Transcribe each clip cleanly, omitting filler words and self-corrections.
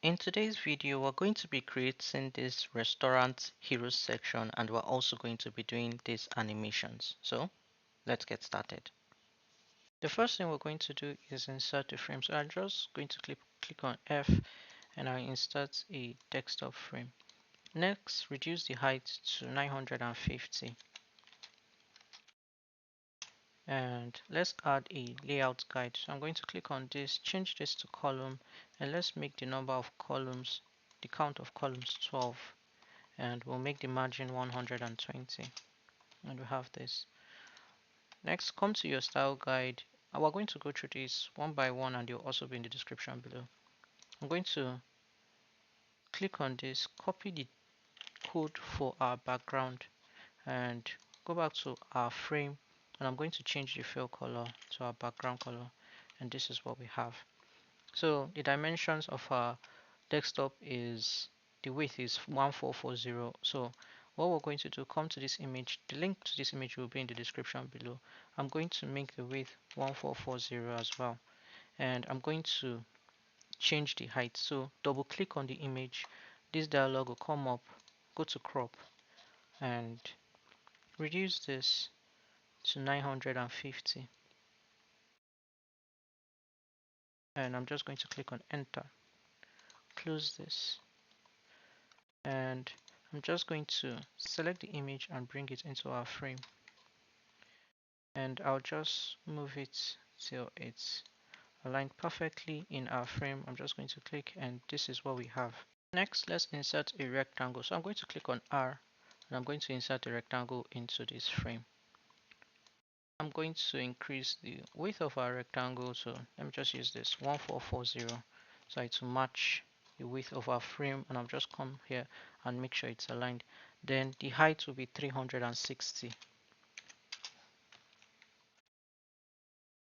In today's video, we're going to be creating this restaurant heroes section and we're also going to be doing these animations. So let's get started. The first thing we're going to do is insert a frame. So I'm just going to click on F and I insert a desktop frame. Next, reduce the height to 950 and let's add a layout guide. So I'm going to click on this, change this to column, and let's make the number of columns, the count of columns 12. And we'll make the margin 120 and we have this. Next, come to your style guide. We're going to go through this one by one and they'll also be in the description below. I'm going to click on this, copy the code for our background and go back to our frame, and I'm going to change the fill color to our background color, and this is what we have. So the dimensions of our desktop is, the width is 1440. So what we're going to do, come to this image, the link to this image will be in the description below. I'm going to make the width 1440 as well, and I'm going to change the height. So double click on the image, this dialog will come up, go to crop and reduce this to 950, and I'm just going to click on enter, close this, and I'm just going to select the image and bring it into our frame, and I'll just move it till it's aligned perfectly in our frame. I'm just going to click and this is what we have. Next, let's insert a rectangle. So I'm going to click on R and I'm going to insert a rectangle into this frame. I'm going to increase the width of our rectangle, so let me just use this 1440 so it to match the width of our frame, and I'll just come here and make sure it's aligned. Then the height will be 360.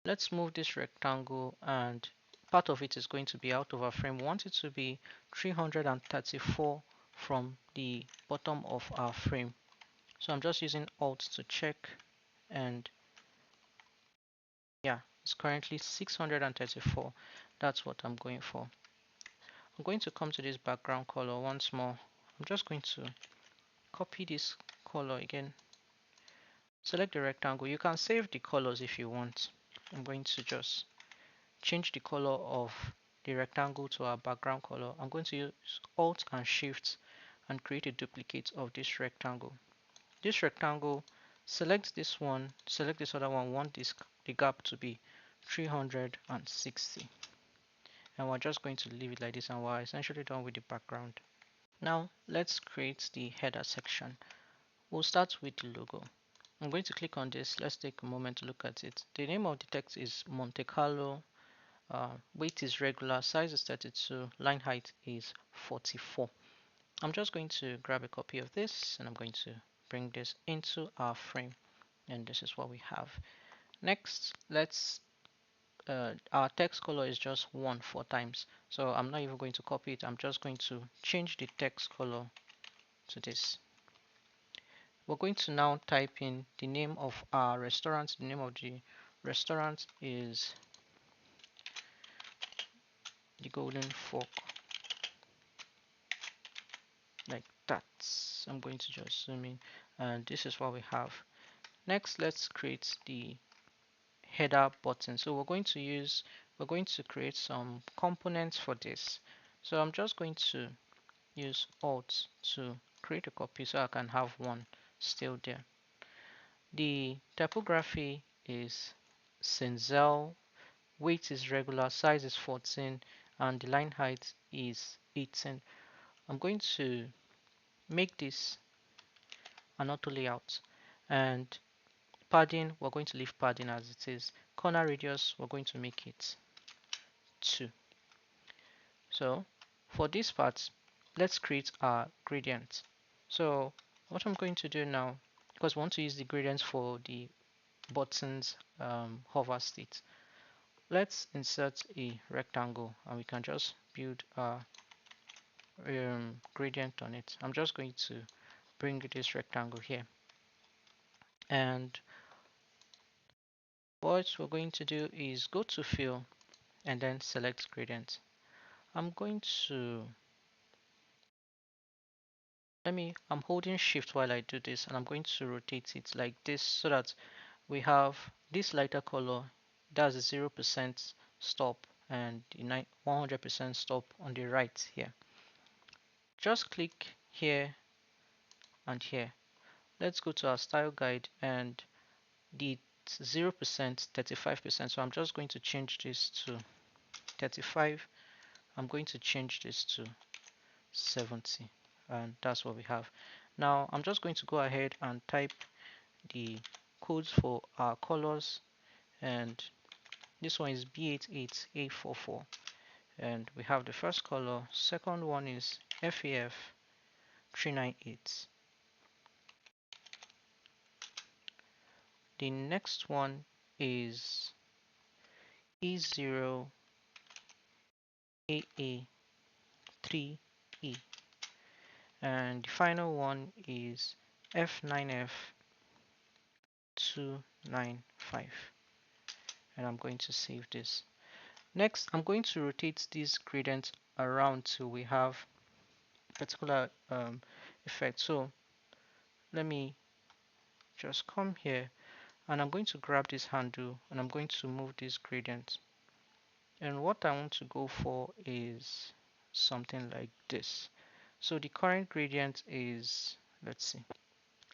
Let's move this rectangle, and part of it is going to be out of our frame. We want it to be 334 from the bottom of our frame. So I'm just using Alt to check, and yeah, it's currently 634. That's what I'm going for. I'm going to come to this background color once more. I'm just going to copy this color again. Select the rectangle. You can save the colors if you want. I'm going to just change the color of the rectangle to our background color. I'm going to use Alt and Shift and create a duplicate of this rectangle. This rectangle, select this one, select this other one, want this the gap to be 360. And we're just going to leave it like this, and we're essentially done with the background. Now let's create the header section. We'll start with the logo. I'm going to click on this. Let's take a moment to look at it. The name of the text is MonteCarlo. Weight is regular, size is 32, line height is 44. I'm just going to grab a copy of this and I'm going to bring this into our frame, and this is what we have. Next, let's our text color is just 4 times, so I'm not even going to copy it. I'm just going to change the text color to this. We're going to now type in the name of our restaurant. The name of the restaurant is the Golden Fork, like that. I'm going to just zoom in, and this is what we have. Next, let's create the header button. So we're going to create some components for this. So I'm just going to use Alt to create a copy so I can have one still there. The typography is Cinzel, weight is regular, size is 14, and the line height is 18. I'm going to make this an auto layout, and padding, we're going to leave padding as it is. Corner radius, we're going to make it 2. So for this part, let's create our gradient. So what I'm going to do now, because we want to use the gradients for the button's hover state, let's insert a rectangle and we can just build a gradient on it. I'm just going to bring this rectangle here, and what we're going to do is go to fill and then select gradient. I'm going to I'm holding shift while I do this, and I'm going to rotate it like this so that we have this lighter color. That's the 0% stop and the 100% stop on the right here. Just click here and here. Let's go to our style guide, and the 0% 35%, so I'm just going to change this to 35. I'm going to change this to 70, and that's what we have. Now I'm just going to go ahead and type the codes for our colors, and this one is B88844, and we have the first color. Second one is FAF398. The next one is E0AA3E, and the final one is F9F295, and I'm going to save this. Next, I'm going to rotate this gradient around till we have a particular effect. So let me just come here, and I'm going to grab this handle, and I'm going to move this gradient. And what I want to go for is something like this. So the current gradient is, let's see,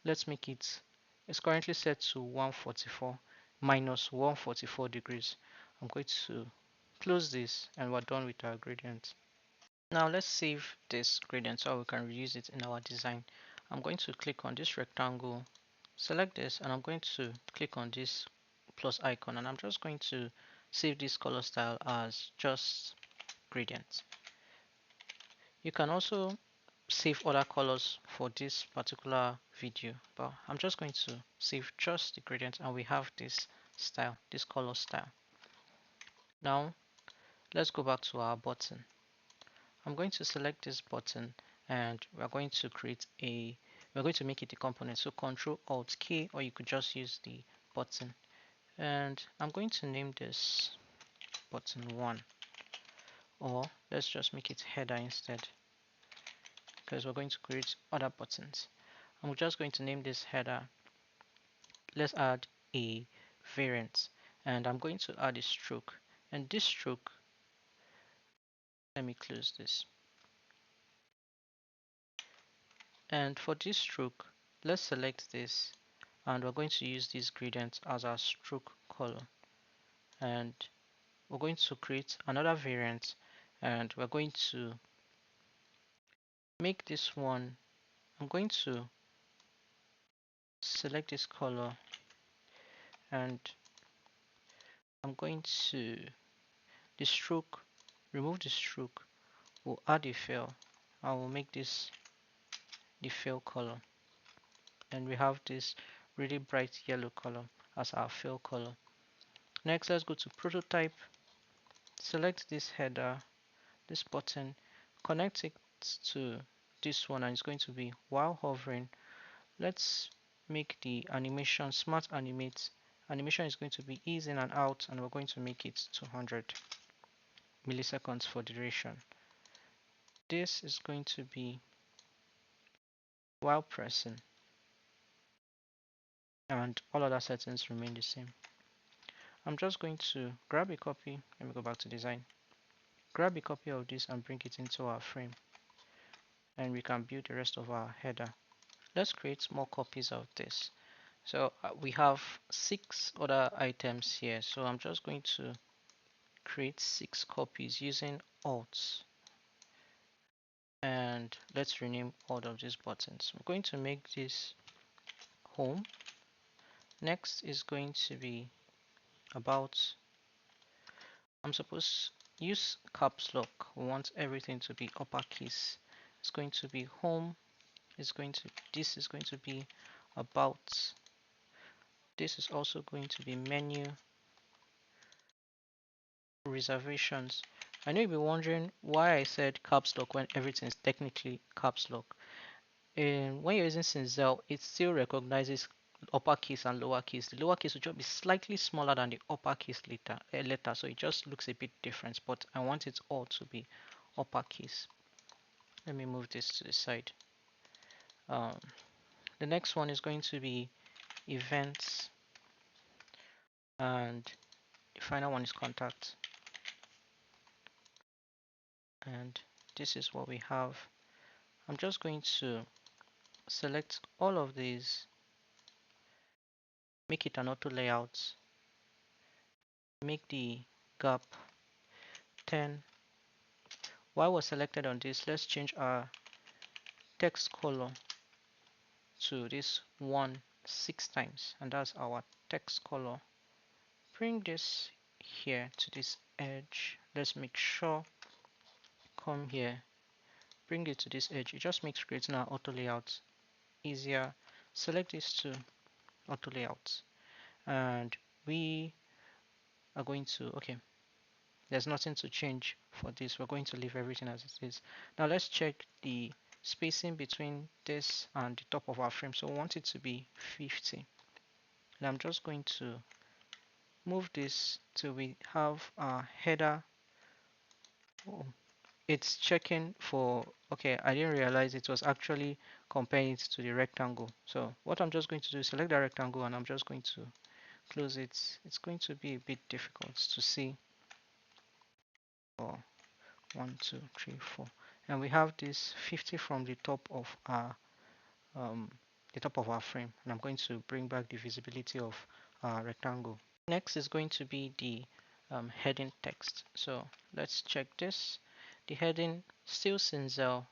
let's make it, it's currently set to 144 minus 144 degrees. I'm going to close this, and we're done with our gradient. Now let's save this gradient so we can reuse it in our design. I'm going to click on this rectangle, select this, and I'm going to click on this plus icon, and I'm just going to save this color style as just gradient. You can also save other colors for this particular video, but I'm just going to save just the gradient, and we have this style, this color style. Now let's go back to our button. I'm going to select this button, and we're going to make it a component. So Control Alt K, or you could just use the button. And I'm going to name this button 1, or let's just make it header instead, because we're going to create other buttons. I'm just going to name this header. Let's add a variant, and I'm going to add a stroke. And this stroke, let me close this. And for this stroke, let's select this, and we're going to use this gradient as our stroke color. And we're going to create another variant, and we're going to make this one. I'm going to select this color, and I'm going to the stroke, remove the stroke, we'll add a fill. I will make this the fill color, and we have this really bright yellow color as our fill color. Next, let's go to prototype, select this header, this button, connect it to this one, and it's going to be while hovering. Let's make the animation smart animate. Animation is going to be ease in and out, and we're going to make it 200 milliseconds for duration. This is going to be while pressing, and all other settings remain the same. I'm just going to grab a copy. Let me go back to design. Grab a copy of this and bring it into our frame, and we can build the rest of our header. Let's create more copies of this. So we have 6 other items here, so I'm just going to create 6 copies using Alt, and let's rename all of these buttons. I'm going to make this home. Next is going to be about, I'm supposed to use caps lock. We want everything to be uppercase. It's going to be home. This is going to be about. This is also going to be menu, reservations. I know you'll be wondering why I said caps lock when everything is technically caps lock. And when you're using Cinzel, it still recognizes uppercase and lowercase. The lowercase will just be slightly smaller than the uppercase letter, so it just looks a bit different. But I want it all to be uppercase. Let me move this to the side. Um, the next one is going to be events, and the final one is contact. And this is what we have. I'm just going to select all of these, make it an auto layout, make the gap 10. While we're selected on this, let's change our text color to this one 6 times, and that's our text color. Bring this here to this edge. Let's make sure, come here, bring it to this edge. It just makes creating our auto layout easier. Select this to auto layouts, and we are going to, okay, there's nothing to change for this. We're going to leave everything as it is. Now let's check the spacing between this and the top of our frame. So we want it to be 50. And I'm just going to move this till we have our header. Oh, it's checking for, okay, I didn't realize it was actually comparing it to the rectangle. So what I'm just going to do is select the rectangle, and I'm just going to close it. It's going to be a bit difficult to see. Oh, 1 2 3 4, and we have this 50 from the top of our frame, and I'm going to bring back the visibility of our rectangle. Next is going to be the heading text. So let's check this. The heading still Cinzel,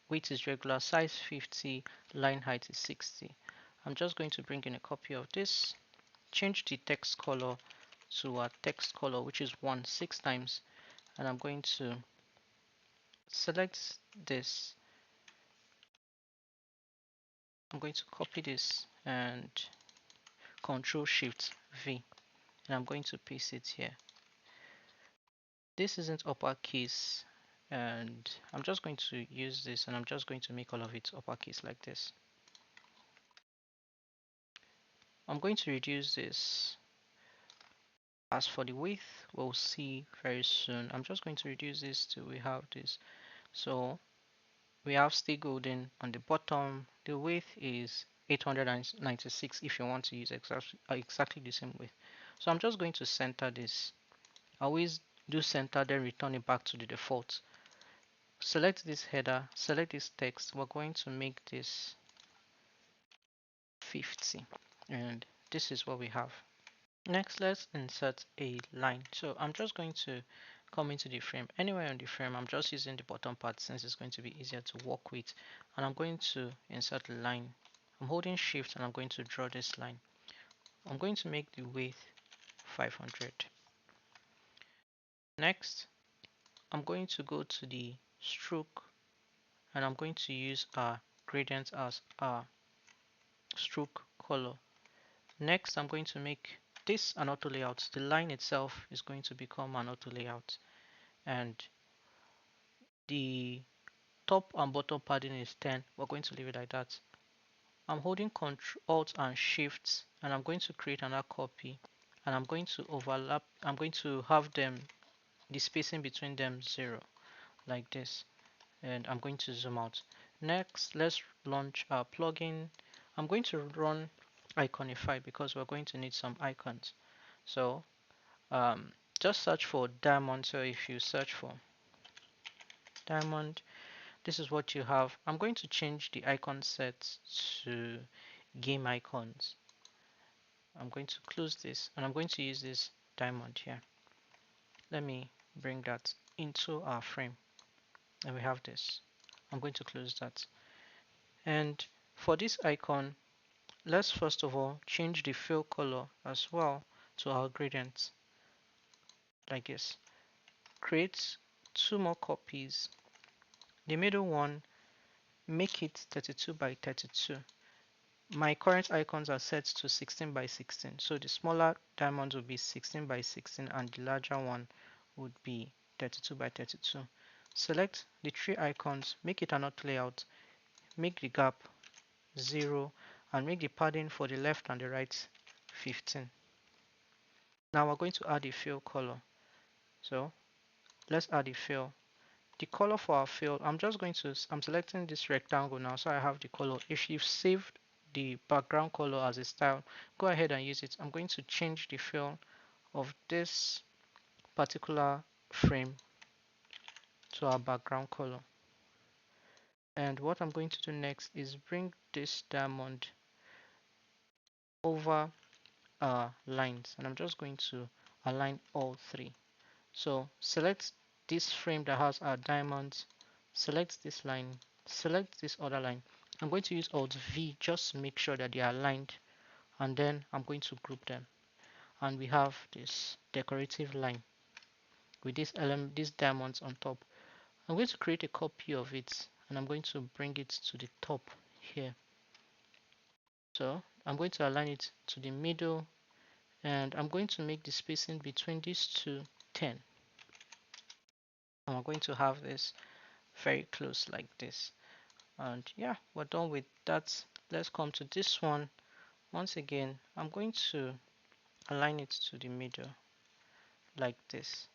width is regular, size 50, line height is 60. I'm just going to bring in a copy of this, change the text color to our text color, which is 6 times, and I'm going to select this. I'm going to copy this and Control Shift V, and I'm going to paste it here. This isn't uppercase, and I'm just going to use this, and I'm just going to make all of it uppercase like this. I'm going to reduce this. As for the width, we'll see very soon. I'm just going to reduce this till we have this. So we have stay golden on the bottom. The width is 896 if you want to use exactly the same width. So I'm just going to center this. I always do center, then return it back to the default. Select this header, select this text. We're going to make this 50, and this is what we have. Next, let's insert a line. So I'm just going to come into the frame. Anywhere on the frame, I'm just using the bottom part since it's going to be easier to work with. And I'm going to insert a line. I'm holding shift and I'm going to draw this line. I'm going to make the width 500. Next, I'm going to go to the stroke, and I'm going to use our gradient as our stroke color. Next, I'm going to make this an auto layout. The line itself is going to become an auto layout, and the top and bottom padding is 10. We're going to leave it like that. I'm holding Ctrl Alt and Shift, and I'm going to create another copy, and I'm going to overlap. I'm going to have them, the spacing between them 0, like this, and I'm going to zoom out. Next, let's launch our plugin. I'm going to run Iconify because we're going to need some icons. So just search for diamond. So if you search for diamond, this is what you have. I'm going to change the icon set to game icons. I'm going to close this, and I'm going to use this diamond here. Let me bring that into our frame, and we have this. I'm going to close that. And for this icon, let's first of all change the fill color as well to our gradient, like this. Create 2 more copies. The middle one, make it 32 by 32. My current icons are set to 16 by 16, so the smaller diamonds will be 16 by 16 and the larger one would be 32 by 32. Select the 3 icons, make it an auto layout, make the gap 0, and make the padding for the left and the right 15. Now we're going to add a fill color. So let's add a fill. the color for our field, I'm selecting this rectangle now, so I have the color. If you've saved the background color as a style, go ahead and use it. I'm going to change the fill of this particular frame to our background color. And what I'm going to do next is bring this diamond over our lines, and I'm just going to align all three. So select this frame that has our diamonds, select this line, select this other line. I'm going to use Alt V just to make sure that they are aligned, and then I'm going to group them. And we have this decorative line with this element, these diamonds on top. I'm going to create a copy of it, and I'm going to bring it to the top here. So I'm going to align it to the middle, and I'm going to make the spacing between these two 10. And I'm going to have this very close like this. And yeah, we're done with that. Let's come to this one. Once again, I'm going to align it to the middle like this.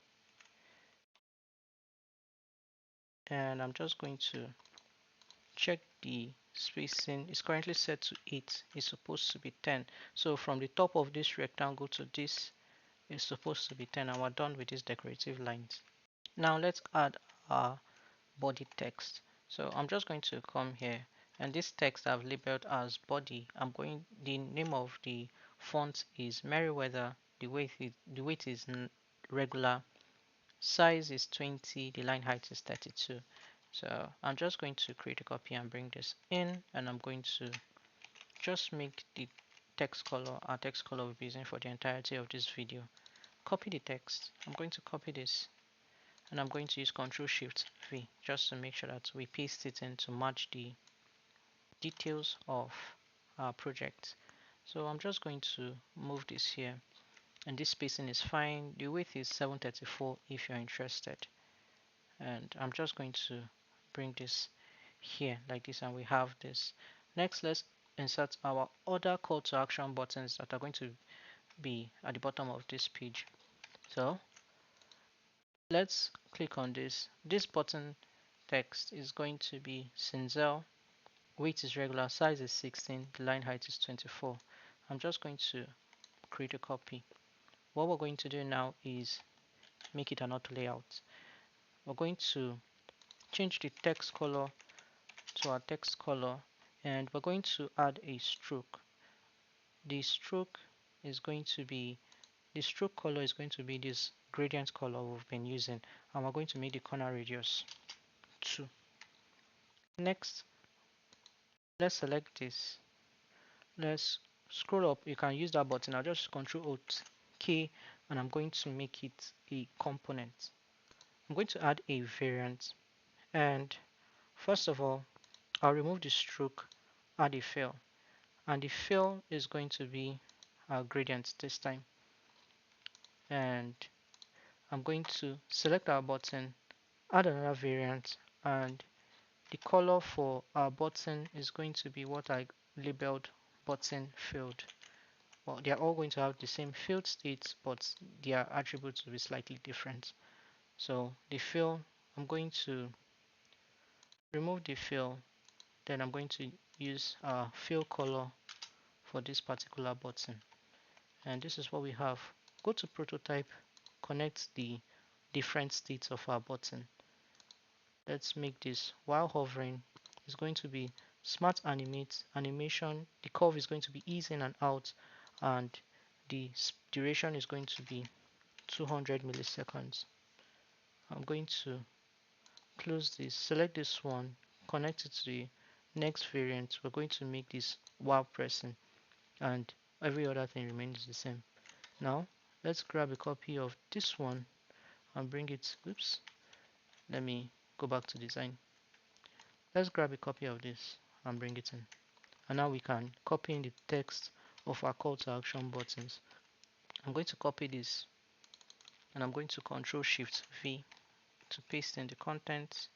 And I'm just going to check the spacing. It's currently set to 8. It's supposed to be 10. So from the top of this rectangle to this is supposed to be 10, and we're done with these decorative lines. Now let's add our body text. So I'm just going to come here, and this text I've labeled as body. The name of the font is Merriweather. The weight is regular. Size is 20. The line height is 32. So I'm just going to create a copy and bring this in, and I'm going to just make the text color our text color we'll be using for the entirety of this video. Copy the text. I'm going to copy this, and I'm going to use Ctrl Shift V just to make sure that we paste it in to match the details of our project. So I'm just going to move this here, and this spacing is fine. The width is 734 if you're interested, and I'm just going to bring this here like this, and we have this. Next, let's insert our other call to action buttons that are going to be at the bottom of this page. So let's click on this. This button text is going to be Cinzel. Weight is regular, size is 16, the line height is 24. I'm just going to create a copy. What we're going to do now is make it an auto layout. We're going to change the text color to our text color, and we're going to add a stroke. The stroke is going to be the stroke color is going to be this gradient color we've been using, and we're going to make the corner radius 2. Next, let's select this. Let's scroll up. You can use that button. I'll just Control Alt K, and I'm going to make it a component. I'm going to add a variant, and first of all, I'll remove the stroke, add a fill, and the fill is going to be our gradient this time. And I'm going to select our button, add another variant, and the color for our button is going to be what I labeled button field. Well, they are all going to have the same field states, but their attributes will be slightly different. So the fill, I'm going to remove the fill, then I'm going to use a fill color for this particular button. And this is what we have. Go to prototype, connect the different states of our button. Let's make this while hovering. It's going to be smart animate animation. The curve is going to be ease in and out, and the duration is going to be 200 milliseconds. I'm going to close this, select this one, connect it to the next variant. We're going to make this while pressing, and every other thing remains the same. Now let's grab a copy of this one and bring it. Oops, let me go back to design. Let's grab a copy of this and bring it in, and now we can copy in the text of our call to action buttons. I'm going to copy this, and I'm going to Control Shift V to paste in the content,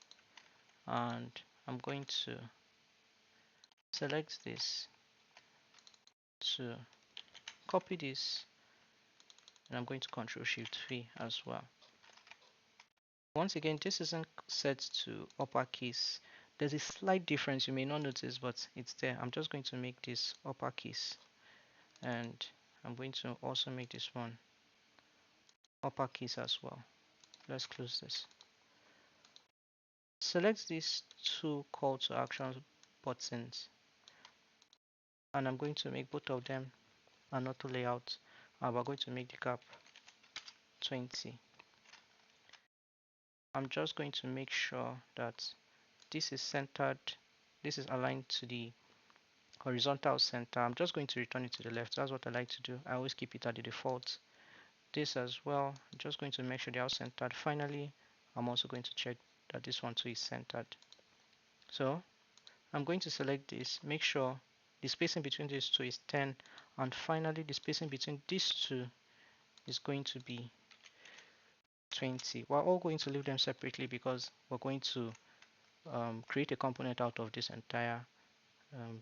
and I'm going to select this to copy this, and I'm going to Control Shift V as well. Once again, this isn't set to uppercase. There's a slight difference you may not notice, but it's there. I'm just going to make this uppercase, and I'm going to also make this one uppercase as well. Let's close this. Select these two call to action buttons, and I'm going to make both of them an auto layout, and we're going to make the gap 20. I'm just going to make sure that this is centered, this is aligned to the horizontal center. I'm just going to return it to the left. That's what I like to do. I always keep it at the default. This as well, I'm just going to make sure they are centered. Finally, I'm also going to check that this one too is centered. So I'm going to select this, make sure the spacing between these two is 10, and finally the spacing between these two is going to be 20. We're all going to leave them separately because we're going to create a component out of this entire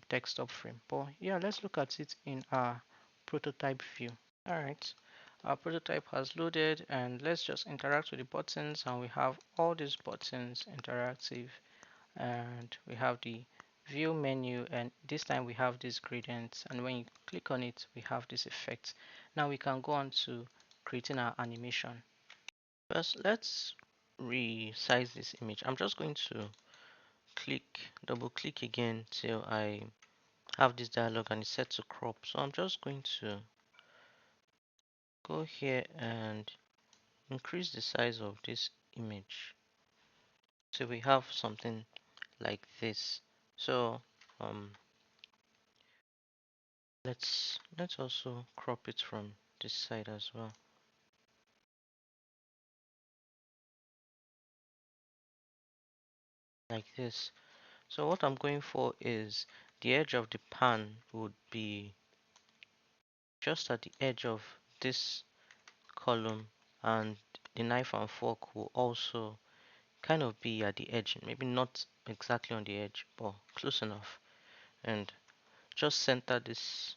desktop frame. But yeah, let's look at it in our prototype view. Alright, our prototype has loaded, and let's just interact with the buttons, and we have all these buttons interactive, and we have the view menu, and this time we have these gradients, and when you click on it we have this effect. Now we can go on to creating our animation. First, let's resize this image. I'm just going to double click again till I have this dialog and it's set to crop. So I'm just going to go here and increase the size of this image. So we have something like this. So let's also crop it from this side as well, like this. So what I'm going for is the edge of the pan would be just at the edge of this column, and the knife and fork will also kind of be at the edge, maybe not exactly on the edge, but close enough. And just center this,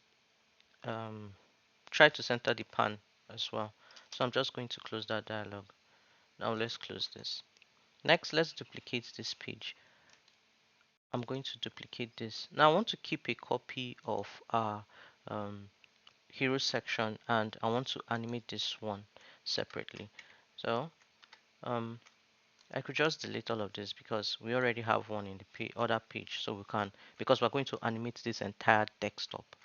try to center the pan as well. So I'm just going to close that dialog. Now let's close this. Next, let's duplicate this page. I'm going to duplicate this. Now I want to keep a copy of our um, hero section, and I want to animate this one separately. So um, I could just delete all of this because we already have one in the other page, so we can, because we're going to animate this entire desktop.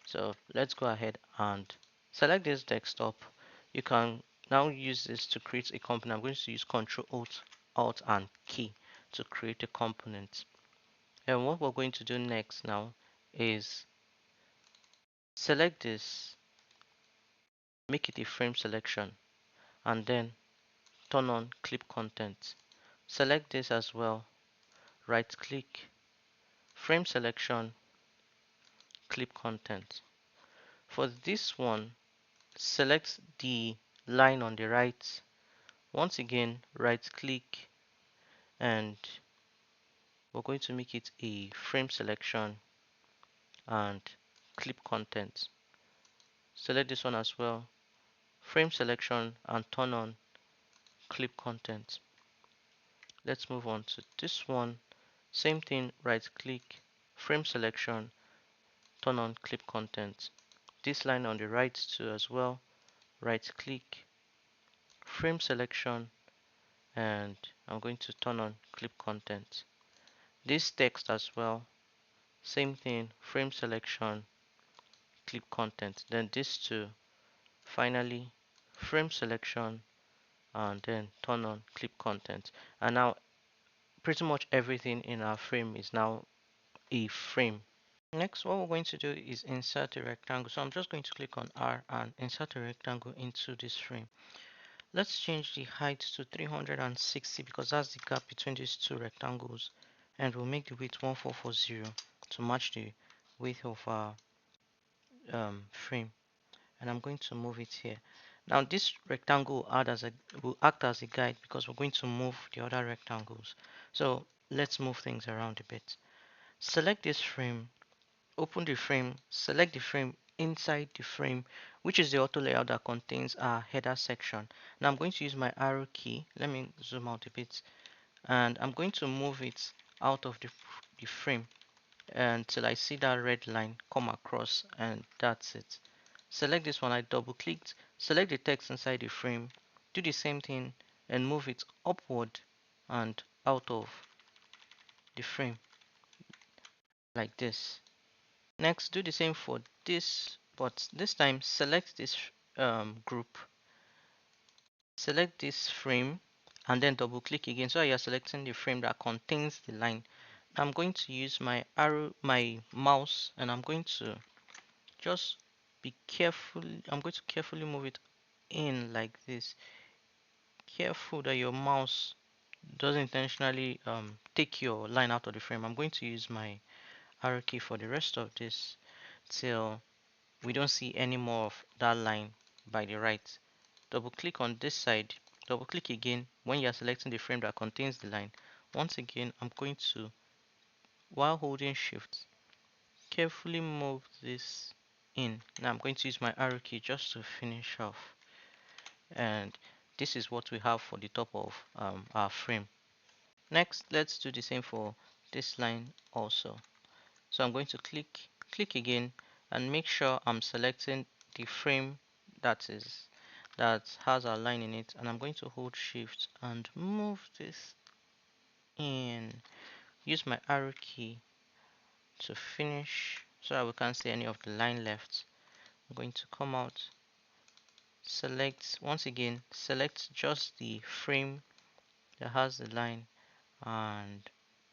So let's go ahead and select this desktop. You can now use this to create a component. I'm going to use Control Alt and key to create a component. And what we're going to do next now is select this, make it a frame selection, and then turn on clip content. Select this as well, right click, frame selection, clip content. For this one, select the line on the right. Once again, right click, and we're going to make it a frame selection and clip content. Select this one as well, frame selection, and turn on clip content. Let's move on to this one. Same thing, right click, frame selection, turn on clip content. This line on the right too as well, right click, frame selection, and I'm going to turn on clip content. This text as well, same thing, frame selection, clip content. Then this two, finally, frame selection, and then turn on clip content. And now pretty much everything in our frame is now a frame. Next, what we're going to do is insert a rectangle. So I'm just going to click on R and insert a rectangle into this frame. Let's change the height to 360 because that's the gap between these two rectangles, and we'll make the width 1440 to match the width of our frame. And I'm going to move it here. Now this rectangle will act as a guide because we're going to move the other rectangles. So let's move things around a bit. Select this frame, open the frame, select the frame inside the frame, which is the auto layout that contains our header section. Now I'm going to use my arrow key. Let me zoom out a bit, and I'm going to move it out of the frame until I see that red line come across, and that's it. Select this one, I double clicked, select the text inside the frame, do the same thing and move it upward and out of the frame like this. Next, do the same for this, but this time select this group, select this frame, and then double click again. So you're selecting the frame that contains the line. I'm going to use my arrow, my mouse, and I'm going to just be careful. I'm going to carefully move it in like this. Careful that your mouse doesn't intentionally take your line out of the frame. I'm going to use my arrow key for the rest of this till we don't see any more of that line by the right. Double click on this side, double click again when you are selecting the frame that contains the line. Once again, I'm going to, while holding shift, carefully move this in. Now I'm going to use my arrow key just to finish off, and this is what we have for the top of our frame. Next, let's do the same for this line also. So I'm going to click again and make sure I'm selecting the frame that has our line in it, and I'm going to hold shift and move this in. Use my arrow key to finish so that we can't see any of the line left. I'm going to come out, select once again, select just the frame that has the line and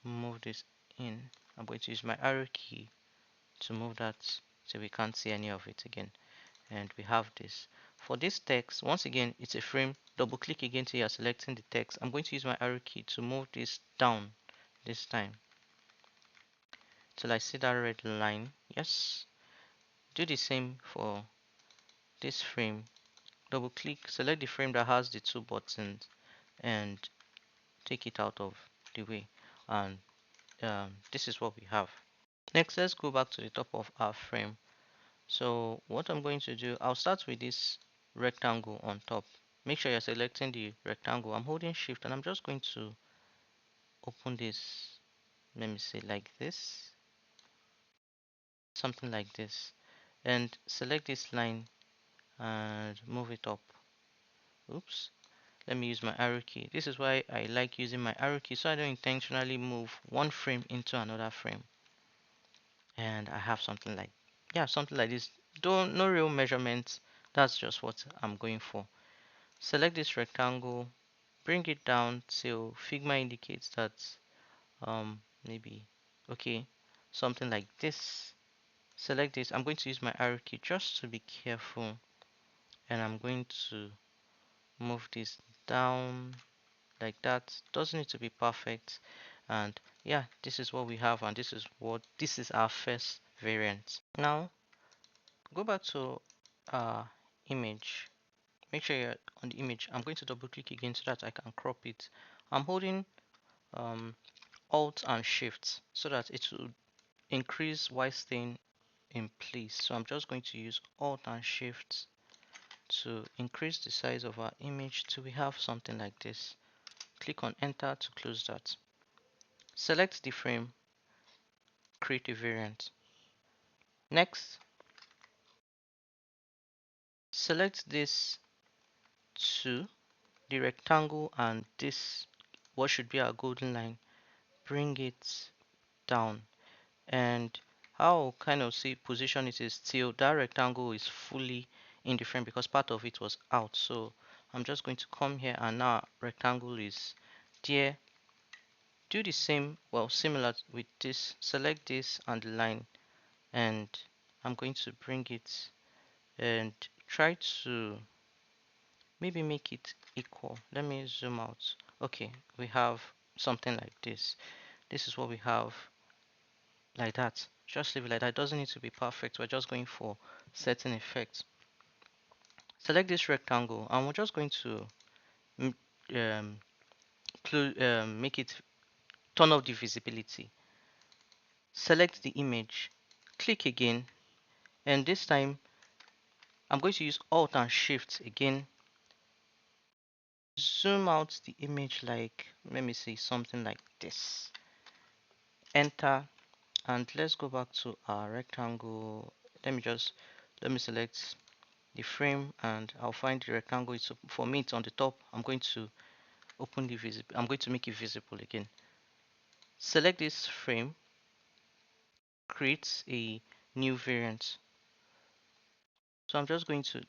move this in. I'm going to use my arrow key to move that so we can't see any of it again, and we have this. For this text, once again, it's a frame. Double click again till you're selecting the text. I'm going to use my arrow key to move this down this time till I see that red line. Yes, do the same for this frame. Double click, select the frame that has the two buttons and take it out of the way, and this is what we have. Next, let's go back to the top of our frame. So what I'm going to do, I'll start with this rectangle on top. Make sure you're selecting the rectangle. I'm holding shift and I'm just going to open this, let me say like this, something like this, and select this line and move it up. Oops, let me use my arrow key. This is why I like using my arrow key, so I don't intentionally move one frame into another frame. And I have something like, yeah, something like this. Don't, no real measurements, that's just what I'm going for. Select this rectangle, bring it down till Figma indicates that maybe, okay, something like this. Select this. I'm going to use my arrow key just to be careful, and I'm going to move this down like that. Doesn't need to be perfect, and yeah, this is what we have, and this is our first variant. Now go back to our image. Make sure you're on the image. I'm going to double click again so that I can crop it. I'm holding um, Alt and Shift so that it will increase while staying in place. So I'm just going to use Alt and Shift to increase the size of our image till we have something like this. Click on Enter to close that. Select the frame, create a variant. Next, select this to the rectangle and this, what should be our golden line, bring it down, and how kind of see position it is till that rectangle is fully in the frame because part of it was out. So I'm just going to come here and now rectangle is there. Do the same, well, similar with this. Select this and the line, and I'm going to bring it and try to maybe make it equal. Let me zoom out. Okay, we have something like this. This is what we have, like that. Just leave it like that. It doesn't need to be perfect. We're just going for certain effects. Select this rectangle and we're just going to um, make it, turn off the visibility. Select the image, click again, And this time I'm going to use Alt and Shift again. Zoom out the image, like, let me see, something like this. Enter, and let's go back to our rectangle. Let me select the frame, and I'll find the rectangle. It's, for me, it's on the top. I'm going to open the visible. I'm going to make it visible again. Select this frame, create a new variant. So I'm just going to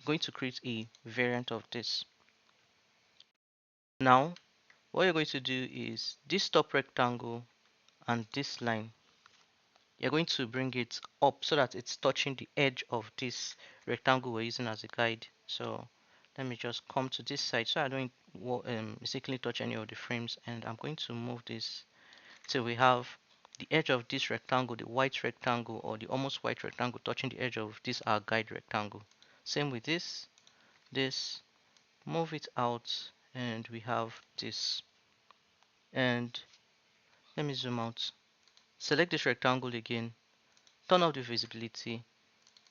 create a variant of this. Now, what you're going to do is this top rectangle and this line, you're going to bring it up so that it's touching the edge of this rectangle we're using as a guide. So let me just come to this side so I don't mistakenly touch any of the frames, and I'm going to move this till we have the edge of this rectangle, the white rectangle or the almost white rectangle, touching the edge of this our guide rectangle. Same with this, move it out, and we have this. And let me zoom out. Select this rectangle again, turn off the visibility,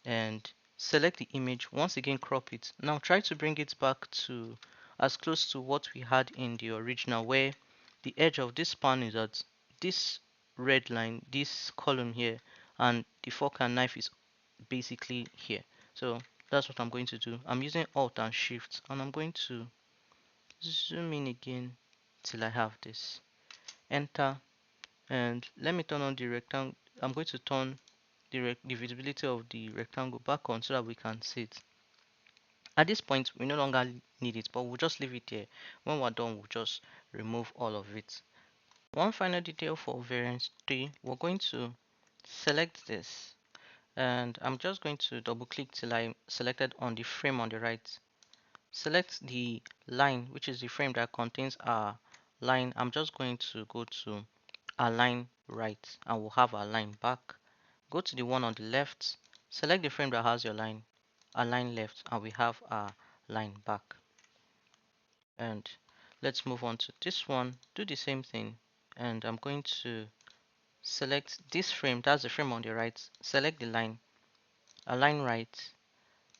and select the image. Once again, crop it. Now try to bring it back to as close to what we had in the original, where the edge of this span is at this red line, this column here, and the fork and knife is basically here. So that's what I'm going to do. I'm using Alt and Shift, and I'm going to zoom in again till I have this. Enter, and let me turn on the rectangle. I'm going to turn the visibility of the rectangle back on so that we can see it. At this point, we no longer need it, but we'll just leave it there. When we're done, we'll just remove all of it. One final detail for variance 3, we're going to select this, and I'm just going to double click till I'm selected on the frame on the right. Select the line, which is the frame that contains our line. I'm just going to go to align right, and we'll have our line back. Go to the one on the left, select the frame that has your line, align left, and we have our line back. And let's move on to this one, do the same thing, and I'm going to select this frame, that's the frame on the right, select the line, align right,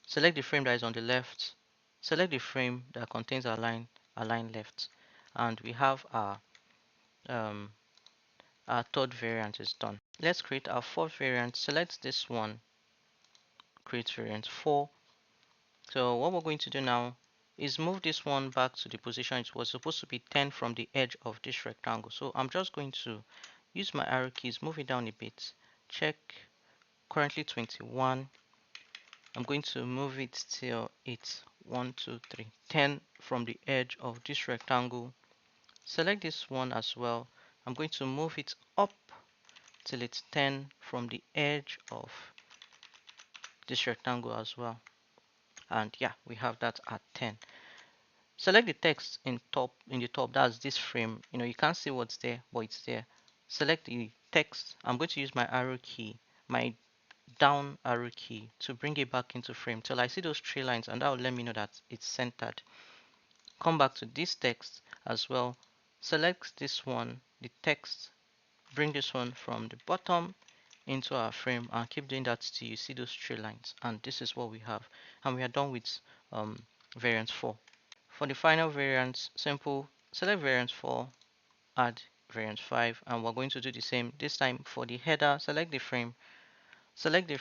select the frame that is on the left, select the frame that contains our line, align left, and we have um, our third variant is done. Let's create our fourth variant. Select this one, create variant 4. So what we're going to do now is move this one back to the position it was supposed to be 10 from the edge of this rectangle. So I'm just going to use my arrow keys, move it down a bit, check, currently 21. I'm going to move it till it's 1, 2, 3, 10 from the edge of this rectangle. Select this one as well. I'm going to move it up till it's 10 from the edge of this rectangle as well. And yeah, we have that at 10. Select the text in the top, that's this frame. You can't see what's there, but it's there. Select the text. I'm going to use my arrow key, my down arrow key, to bring it back into frame till I see those three lines, and that will let me know that it's centered. Come back to this text as well. Select this one, the text, bring this one from the bottom into our frame, and keep doing that till you see those three lines. And this is what we have, and we are done with variant 4. For the final variant, simple, select variant 4, add variant 5, and we're going to do the same. This time for the header, select the frame, select the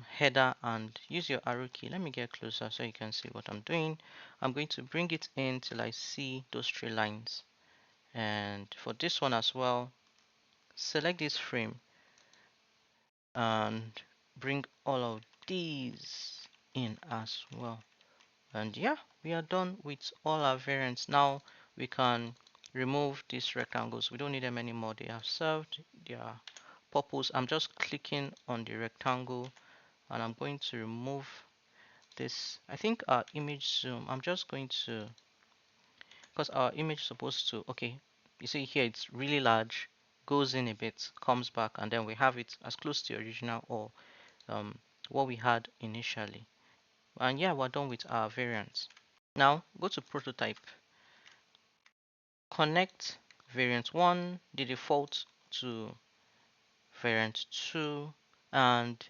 header, and use your arrow key. Let me get closer so you can see what I'm doing. I'm going to bring it in till I see those three lines. And for this one as well, select this frame and bring all of these in as well. And yeah, we are done with all our variants. Now we can remove these rectangles. We don't need them anymore. They have served their purpose. I'm just clicking on the rectangle, and I'm going to remove this. I think our image zoom, I'm just going to, because our image is supposed to, okay, you see here it's really large, goes in a bit, comes back, and then we have it as close to the original, or um, what we had initially. And yeah, we're done with our variants. Now go to prototype, connect variant 1, the default, to variant 2, and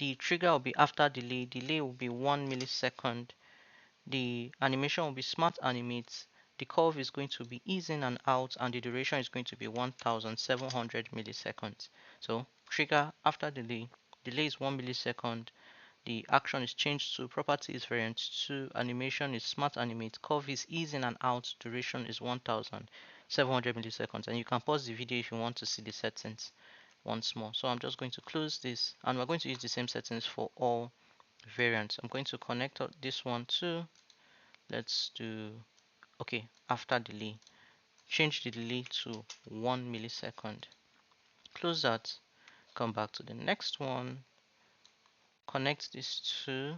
the trigger will be after delay. Delay will be 1 millisecond. The animation will be smart animate. The curve is going to be ease in and out, and the duration is going to be 1700 milliseconds. So trigger after delay. Delay is 1 millisecond. The action is changed to property is variant 2, animation is smart animate, curve is ease in and out, duration is 1700 milliseconds. And you can pause the video if you want to see the settings once more. So I'm just going to close this, and we're going to use the same settings for all variants. I'm going to connect this one too. Let's do, okay, after delay. Change the delay to 1 millisecond. Close that. Come back to the next one. Connect these two.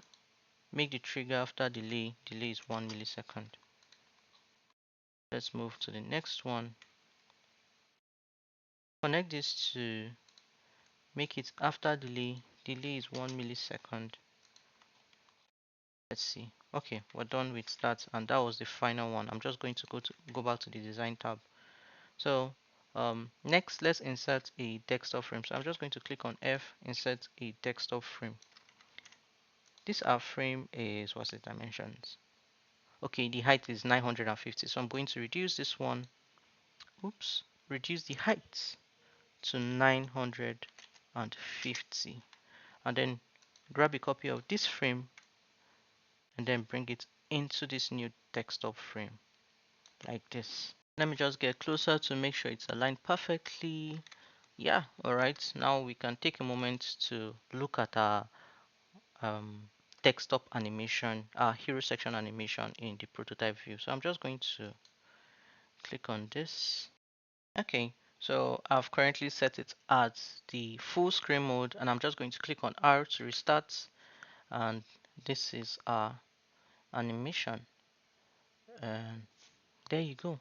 Make the trigger after delay. Delay is 1 millisecond. Let's move to the next one. Connect this to make it after delay. Delay is 1 millisecond. Let's see. Okay, we're done with that, and that was the final one. I'm just going to go back to the design tab. So next, let's insert a desktop frame. So I'm just going to click on F, insert a desktop frame. This our frame is, what's the dimensions? Okay, the height is 950. So I'm going to reduce this one. Oops, reduce the height to 950, and then grab a copy of this frame and then bring it into this new desktop frame like this. Let me just get closer to make sure it's aligned perfectly. Yeah, all right. Now we can take a moment to look at our desktop animation, our hero section animation in the prototype view. So I'm just going to click on this. Okay, so I've currently set it as the full screen mode, and I'm just going to click on R to restart, and this is our animation, and there you go.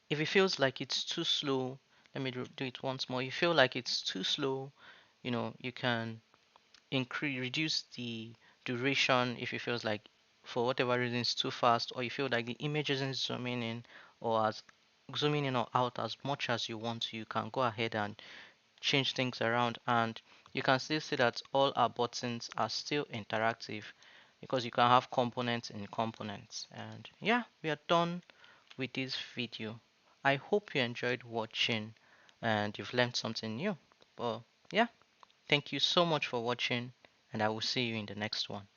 If it feels like it's too slow, let me do it once more. If you feel like it's too slow, you can reduce the duration. If it feels like for whatever reason it's too fast, or you feel like the image isn't zooming in or as zooming in or out as much as you want to, you can go ahead and change things around, and you can still see that all our buttons are still interactive because you can have components in components. And yeah, we are done with this video. I hope you enjoyed watching and you've learned something new. But yeah, thank you so much for watching, and I will see you in the next one.